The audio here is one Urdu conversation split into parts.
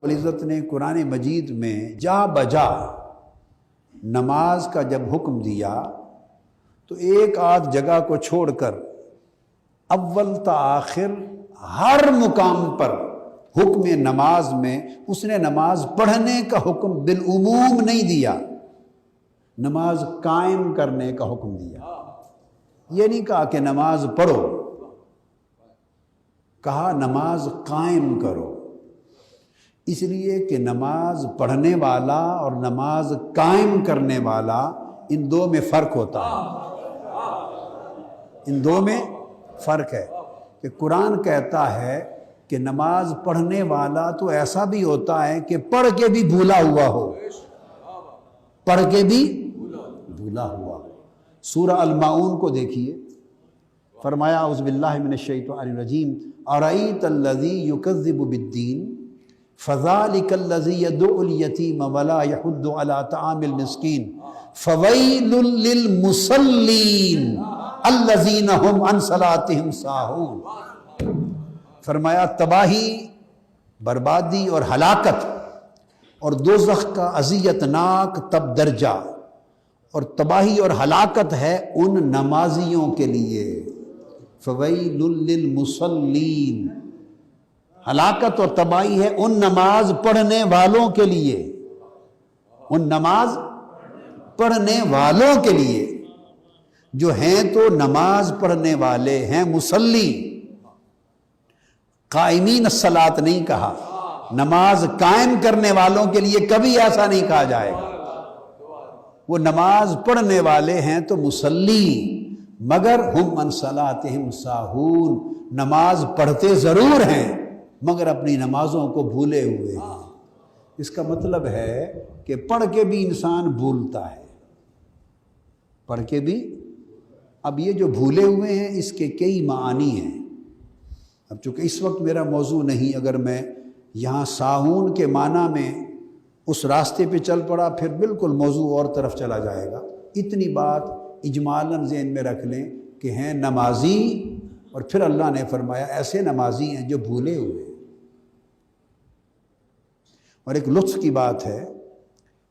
العزت نے قرآن مجید میں جا بجا نماز کا جب حکم دیا تو ایک آدھ جگہ کو چھوڑ کر اول تا آخر ہر مقام پر حکم نماز میں اس نے نماز پڑھنے کا حکم بالعموم نہیں دیا، نماز قائم کرنے کا حکم دیا۔ یہ نہیں کہا کہ نماز پڑھو، کہا نماز قائم کرو، اس لیے کہ نماز پڑھنے والا اور نماز قائم کرنے والا ان دو میں فرق ہوتا ہے، ان دو میں فرق ہے۔ کہ قرآن کہتا ہے کہ نماز پڑھنے والا تو ایسا بھی ہوتا ہے کہ پڑھ کے بھی بھولا ہوا ہو، پڑھ کے بھی بھولا ہوا ہو۔ سورہ الماعون کو دیکھیے، فرمایا اعوذ باللہ من الشیطان الرجیم ارأیت الذی یکذب بالدین فذلک الذی یدعو الیتیم ولا یحض علی طعام المسکین فویل للمصلین الذین هم عن صلاتهم ساہون۔ فرمایا تباہی، بربادی اور ہلاکت اور دوزخ کا اذیتناک تب درجہ اور تباہی اور ہلاکت ہے ان نمازیوں کے لیے، فویل للمصلین، ہلاکت اور تباہی ہے ان نماز پڑھنے والوں کے لیے، ان نماز پڑھنے والوں کے لیے جو ہیں تو نماز پڑھنے والے ہیں، مصلی۔ قائمین الصلاۃ نہیں کہا، نماز قائم کرنے والوں کے لیے کبھی ایسا نہیں کہا جائے گا۔ وہ نماز پڑھنے والے ہیں تو مصلی، مگر ہم عن صلاتہم ساہون، نماز پڑھتے ضرور ہیں مگر اپنی نمازوں کو بھولے ہوئے ہیں۔ اس کا مطلب ہے کہ پڑھ کے بھی انسان بھولتا ہے، پڑھ کے بھی۔ اب یہ جو بھولے ہوئے ہیں اس کے کئی معانی ہیں۔ اب چونکہ اس وقت میرا موضوع نہیں، اگر میں یہاں ساہون کے معنی میں اس راستے پہ چل پڑا پھر بالکل موضوع اور طرف چلا جائے گا۔ اتنی بات اجمالاً ذہن میں رکھ لیں کہ ہیں نمازی، اور پھر اللہ نے فرمایا ایسے نمازی ہیں جو بھولے ہوئے۔ اور ایک لطف کی بات ہے،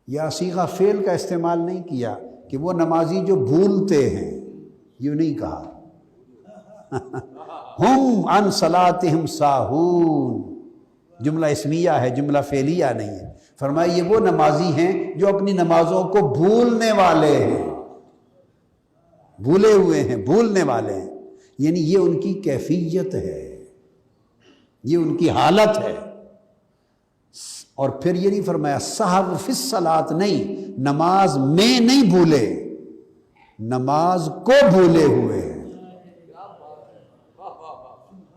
یا صیغہ فعل کا استعمال نہیں کیا کہ وہ نمازی جو بھولتے ہیں، یہ نہیں کہا۔ ہم عن صلاتہم ساہون، جملہ اسمیہ ہے، جملہ فعلیہ نہیں ہے۔ فرمایا یہ وہ نمازی ہیں جو اپنی نمازوں کو بھولنے والے ہیں، بھولے ہوئے ہیں، بھولنے والے ہیں، یعنی یہ ان کی کیفیت ہے، یہ ان کی حالت ہے۔ اور پھر یہ نہیں فرمایا سہو فی الصلاۃ، نہیں، نماز میں نہیں بھولے، نماز کو بھولے ہوئے ہیں۔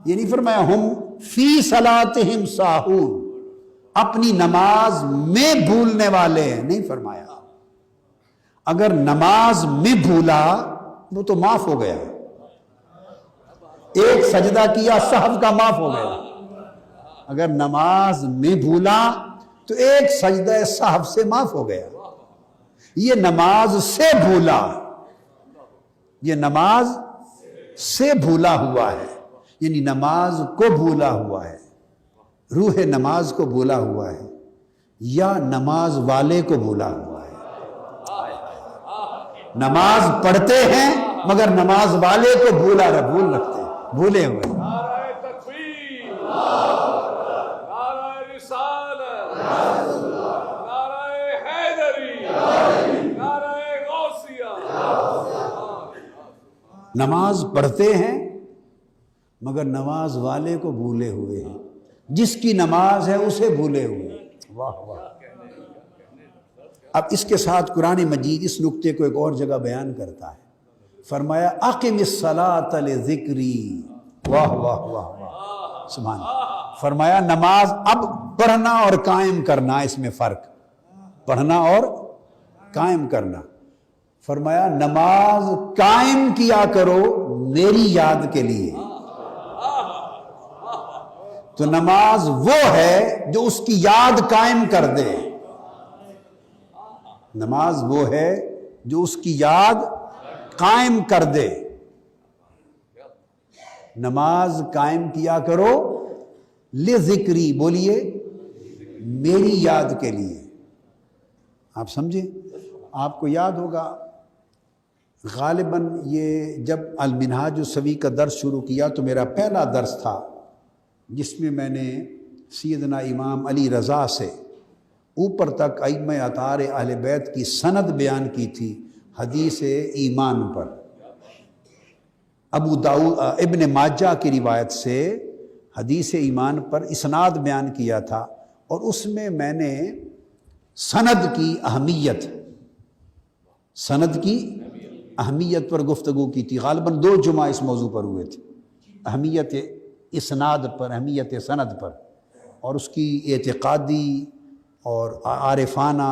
یہ نہیں فرمایا ہم فی صلاتہم ساہون، اپنی نماز میں بھولنے والے ہیں، نہیں فرمایا۔ اگر نماز میں بھولا وہ تو معاف ہو گیا، ایک سجدہ کیا سہو کا معاف ہو گیا۔ اگر نماز میں بھولا تو ایک سجدہ سہو سے معاف ہو گیا۔ یہ نماز سے بھولا، یہ نماز سے بھولا ہوا ہے، یعنی نماز کو بھولا ہوا ہے، روح نماز کو بھولا ہوا ہے، یا نماز والے کو بھولا ہوا ہے۔ نماز پڑھتے ہیں مگر نماز والے کو بھول رکھتے ہیں، بھولے ہوئے ہیں۔ نعرہ تکبیر، نعرہ رسالت، نعرہ حیدری، نعرہ غوثیہ۔ نماز پڑھتے ہیں مگر نماز والے کو بھولے ہوئے ہیں، جس کی نماز ہے اسے بھولے ہوئے ہیں۔ واہ واہ۔ اب اس کے ساتھ قرآن مجید اس نقطے کو ایک اور جگہ بیان کرتا ہے، فرمایا اقم الصلاۃ لذکری۔ واہ واہ واہ واہ، سبحان اللہ۔ فرمایا نماز، اب پڑھنا اور قائم کرنا، اس میں فرق، پڑھنا اور قائم کرنا۔ فرمایا نماز قائم کیا کرو میری یاد کے لیے۔ تو نماز وہ ہے جو اس کی یاد قائم کر دے، نماز وہ ہے جو اس کی یاد قائم کر دے۔ نماز قائم کیا کرو لذکری، بولیے میری یاد کے لیے. آپ سمجھیں؟ آپ کو یاد ہوگا غالباً یہ جب المنہاج السوی کا درس شروع کیا تو میرا پہلا درس تھا جس میں میں نے سیدنا امام علی رضا سے اوپر تک ائمہ اطہار اہل بیت کی سند بیان کی تھی حدیث ایمان پر. ابو داؤد ابن ماجہ کی روایت سے حدیث ایمان پر اسناد بیان کیا تھا، اور اس میں میں نے سند کی اہمیت پر گفتگو کی تھی. غالباً 2 جمعہ اس موضوع پر ہوئے تھے، اہمیت اسناد پر، اہمیت سند پر، اور اس کی اعتقادی اور عارفانہ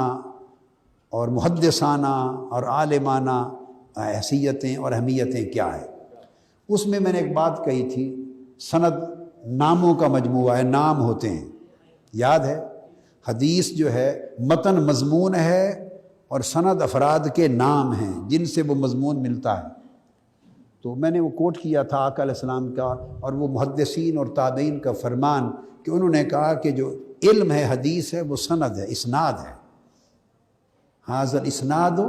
اور محدثانہ اور عالمانہ حیثیتیں اور اہمیتیں کیا ہیں. اس میں نے ایک بات کہی تھی، سند ناموں کا مجموعہ ہے، نام ہوتے ہیں، یاد ہے؟ حدیث جو ہے متن مضمون ہے اور سند افراد کے نام ہیں جن سے وہ مضمون ملتا ہے. تو میں نے وہ کوٹ کیا تھا آقا علیہ السلام کا اور وہ محدثین اور تابعین کا فرمان کہ انہوں نے کہا کہ جو علم ہے حدیث ہے وہ سند ہے، اسناد ہے. حاضر اسناد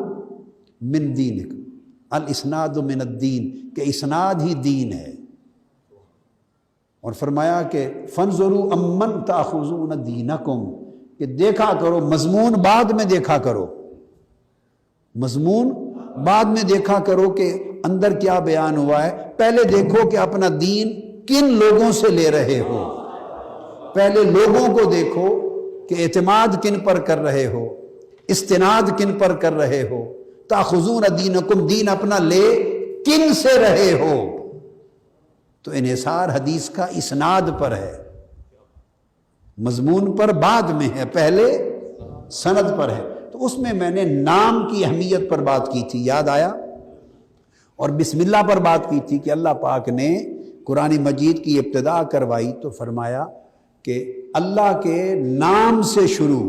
من دینک، الاسناد من الدین، کہ اسناد ہی دین ہے. اور فرمایا کہ فانظروا امن تاخذون دینکم، کہ دیکھا کرو مضمون بعد میں دیکھا کرو، مضمون بعد میں دیکھا کرو کہ اندر کیا بیان ہوا ہے. پہلے دیکھو کہ اپنا دین کن لوگوں سے لے رہے ہو، پہلے لوگوں کو دیکھو کہ اعتماد کن پر کر رہے ہو، استناد کن پر کر رہے ہو. تاخذون دینکم، دین اپنا لے کن سے رہے ہو. تو انحصار حدیث کا اسناد پر ہے، مضمون پر بعد میں ہے، پہلے سند پر ہے. تو اس میں نے نام کی اہمیت پر بات کی تھی، یاد آیا؟ اور بسم اللہ پر بات کی تھی کہ اللہ پاک نے قرآن مجید کی ابتدا کروائی تو فرمایا کہ اللہ کے نام سے شروع،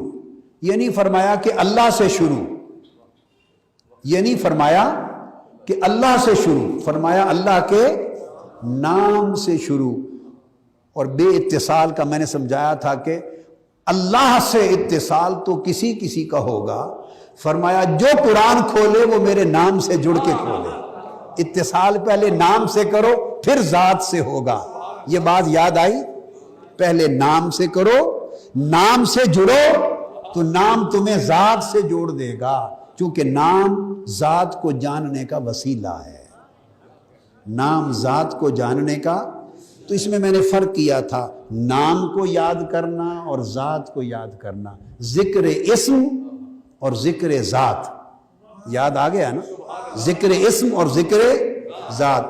یہ نہیں فرمایا کہ اللہ سے شروع، یہ نہیں فرمایا کہ اللہ سے شروع، فرمایا اللہ کے نام سے شروع. اور بے اتصال کا میں نے سمجھایا تھا کہ اللہ سے اتصال تو کسی کسی کا ہوگا، فرمایا جو قرآن کھولے وہ میرے نام سے جڑ کے کھولے. اتصال پہلے نام سے کرو پھر ذات سے ہوگا. یہ بات یاد آئی؟ پہلے نام سے کرو، نام سے جڑو تو نام تمہیں ذات سے جوڑ دے گا، کیونکہ نام ذات کو جاننے کا وسیلہ ہے. نام ذات کو جاننے کا. تو اس میں نے فرق کیا تھا نام کو یاد کرنا اور ذات کو یاد کرنا، ذکر اسم اور ذکر ذات. یاد آ گیا نا؟ ذکر اسم اور ذکر ذات.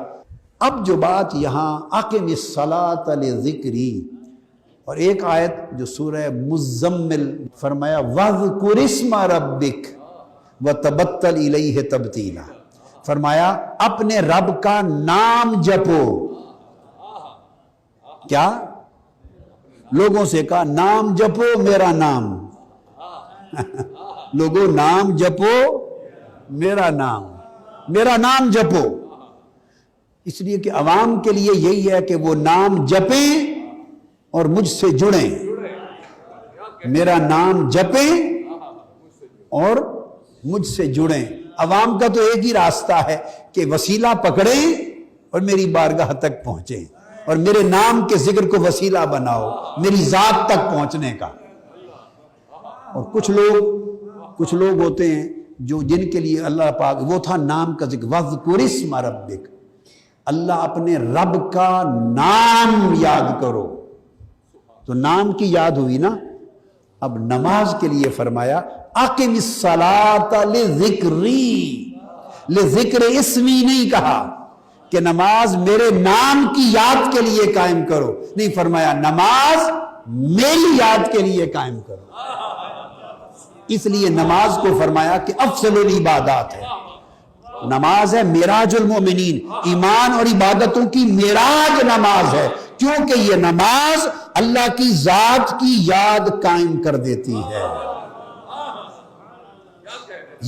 اب جو بات یہاں اقم الصلاۃ لذکری، اور ایک آیت جو سورہ مزمل فرمایا وَاذْكُرِ اسْمَ رَبِّكَ وَتَبَتَّلْ إِلَيْهِ تَبْتِيلًا، فرمایا اپنے رب کا نام جپو. کیا؟ لوگوں سے کہا نام جپو میرا نام. لوگوں نام جپو میرا نام، میرا نام جپو. اس لیے کہ عوام کے لیے یہی ہے کہ وہ نام جپیں اور مجھ سے جڑیں. میرا نام جپیں اور مجھ سے جڑیں. عوام کا تو ایک ہی راستہ ہے کہ وسیلہ پکڑیں اور میری بارگاہ تک پہنچیں، اور میرے نام کے ذکر کو وسیلہ بناؤ میری ذات تک پہنچنے کا. اور کچھ لوگ ہوتے ہیں جو جن کے لیے اللہ پاک وہ تھا نام کا ذکر، وَاذْكُرِ اسْمَ رَبِّكَ، اللہ اپنے رب کا نام یاد کرو. تو نام کی یاد ہوئی نا. اب نماز کے لیے فرمایا اقم الصلاۃ لذکری، لذکر اسمی نہیں کہا کہ نماز میرے نام کی یاد کے لیے قائم کرو، نہیں فرمایا نماز میری یاد کے لیے قائم کرو. اس لیے نماز کو فرمایا کہ افضل العبادات ہے. نماز ہے معراج المومنین، ایمان اور عبادتوں کی معراج نماز ہے، کیونکہ یہ نماز اللہ کی ذات کی یاد قائم کر دیتی ہے.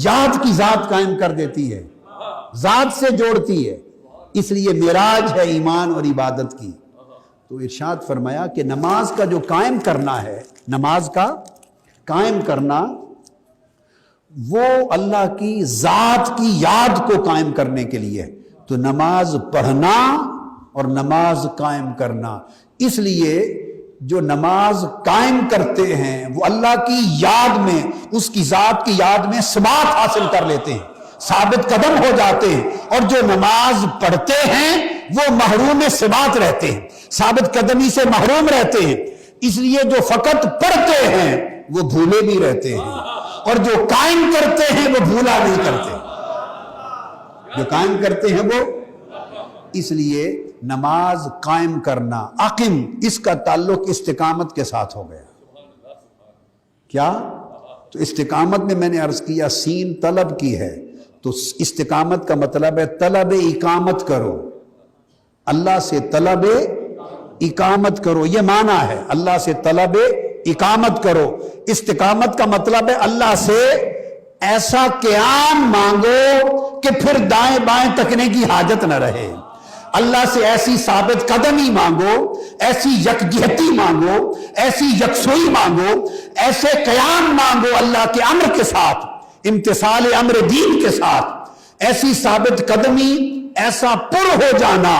یاد کی ذات قائم کر دیتی ہے، ذات سے جوڑتی ہے. اس لیے معراج ہے ایمان اور عبادت کی. تو ارشاد فرمایا کہ نماز کا جو قائم کرنا ہے، نماز کا قائم کرنا وہ اللہ کی ذات کی یاد کو قائم کرنے کے لیے، تو نماز پڑھنا اور نماز قائم کرنا، اس لیے جو نماز قائم کرتے ہیں وہ اللہ کی یاد میں، اس کی ذات کی یاد میں ثبات حاصل کر لیتے ہیں، ثابت قدم ہو جاتے ہیں، اور جو نماز پڑھتے ہیں وہ محروم ثبات رہتے ہیں، ثابت قدمی سے محروم رہتے ہیں۔ اس لیے جو فقط پڑھتے ہیں وہ بھولے بھی رہتے ہیں، اور جو قائم کرتے ہیں وہ بھولا نہیں کرتے، جو قائم کرتے ہیں وہ۔ اس لیے نماز قائم کرنا، اقم، اس کا تعلق استقامت کے ساتھ ہو گیا۔ کیا؟ تو استقامت میں نے عرض کیا سین طلب کی ہے، تو استقامت کا مطلب ہے طلب اقامت کرو، اللہ سے طلب اقامت کرو، یہ معنی ہے، اللہ سے طلب اقامت کرو۔ استقامت کا مطلب ہے اللہ سے ایسا قیام مانگو کہ پھر دائیں بائیں تکنے کی حاجت نہ رہے، اللہ سے ایسی ثابت قدمی مانگو، ایسی یکجہتی مانگو، ایسی یکسوئی مانگو، ایسے قیام مانگو اللہ کے امر کے ساتھ، امتثال امر دین کے ساتھ، ایسی ثابت قدمی، ایسا پر ہو جانا،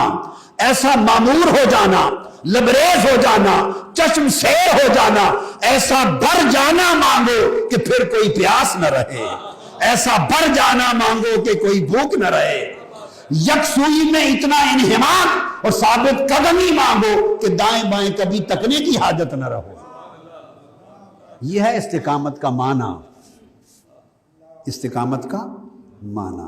ایسا معمور ہو جانا، لبریز ہو جانا، چشم سیر ہو جانا، ایسا بھر جانا مانگو کہ پھر کوئی پیاس نہ رہے، ایسا بھر جانا مانگو کہ کوئی بھوک نہ رہے، یکسوئی میں اتنا انہماک اور ثابت قدمی مانگو کہ دائیں بائیں کبھی تکنے کی حاجت نہ رہو۔ یہ ہے استقامت کا معنی، استقامت کا معنی۔